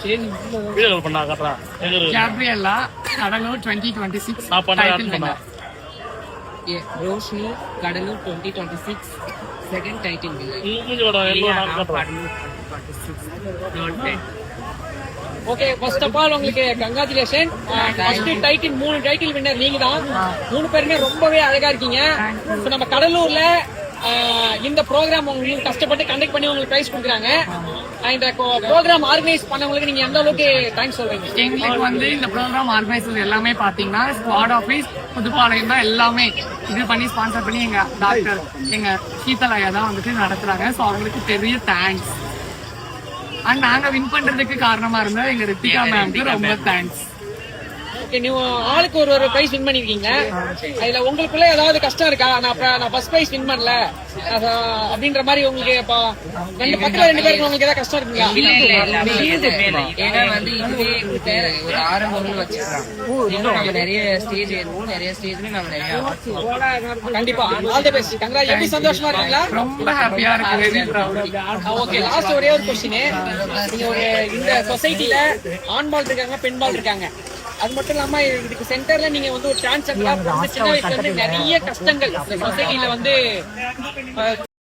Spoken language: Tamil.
வீடியோ பண்ணா காட்டுறா கேப்ரியலா கடலூர் 2026 நான் பண்ண title winner. Roshini Cuddalore 2026 second title winner. மூஞ்சி படம் எல்லாம் நான் காட்டுறேன். ஓகே, ஃபர்ஸ்ட் ஆஃப் ஆல் உங்களுக்கு congratulation. First title 3 title winner நீங்க தான். 3 பேருமே ரொம்பவே அழகா இருக்கீங்க. இப்போ நம்ம கடலூர்ல இந்த ப்ரோக்ராம் உங்களுக்கு கஷ்டப்பட்டு கண்டக்ட் பண்ணி உங்களுக்கு பிரைஸ் கொடுக்குறாங்க. இந்த ப்ரோக்ராம் ஆர்கனைஸ் பண்ணவங்களுக்கு நீங்க எந்த அளவுக்கு தேங்க்ஸ் சொல்றீங்க? எங்களுக்கு வந்து இந்த ப்ரோக்ராம் ஆர்கனைசர் எல்லாமே பாத்தீங்கன்னா ஸ்குவாட் ஆஃபீஸ் புதுப்பாளையம் தான் எல்லாமே இது பண்ணி ஸ்பான்சர் பண்ணி எங்க டாக்டர் எங்க சீதலாயா தான் வந்துட்டு நடத்துறாங்க. ஸோ அவங்களுக்கு பெரிய தேங்க்ஸ். அண்ட் நாங்க வின் பண்றதுக்கு காரணமா இருந்த எங்க ரித்திகா மேம்க்கு ரொம்ப தேங்க்ஸ். ஓகே, நீங்க ஆளுக்கு ஒரு பிரைஸ் வின் பண்ணிருக்கீங்க. அதுல உங்களுக்குள்ள ஏதாவது கஷ்டம் இருக்கா? நான் ஃபர்ஸ்ட் பிரைஸ் வின் பண்ணல அப்படின்ற மாதிரி உங்களுக்கு ரெண்டு பேருக்கு உங்களுக்கு ஏதாவது கஷ்டம் இருக்குங்களா? ஏன்னா வந்து இதுவே எங்களுக்கு ஒரு ஆரம்பம்னு வச்சுக்கலாம். நம்ம நிறைய ஸ்டேஜ் ஏறுவோம், நிறைய ஸ்டேஜ்ல நம்ம நிறைய கண்டிப்பா ஆல் தி பெஸ்ட். கங்க்ராட். எப்படி சந்தோஷமா இருக்கீங்களா? ரொம்ப ஹாப்பியா இருக்கு. Very proud. ஓகே, லாஸ்ட் ஒரே ஒரு क्वेश्चन. நீங்க ஒரு இந்த சொசைட்டில ஆண் பால் இருக்காங்க, பெண் பால் இருக்காங்க. அது மட்டும் இல்லாம இதுக்கு சென்டர்ல நீங்க வந்து ஒரு டிரான்ஸ்ஜெண்டரா சின்ன வயசுல இருந்து நிறைய கஷ்டங்கள் சொசைட்டில வந்து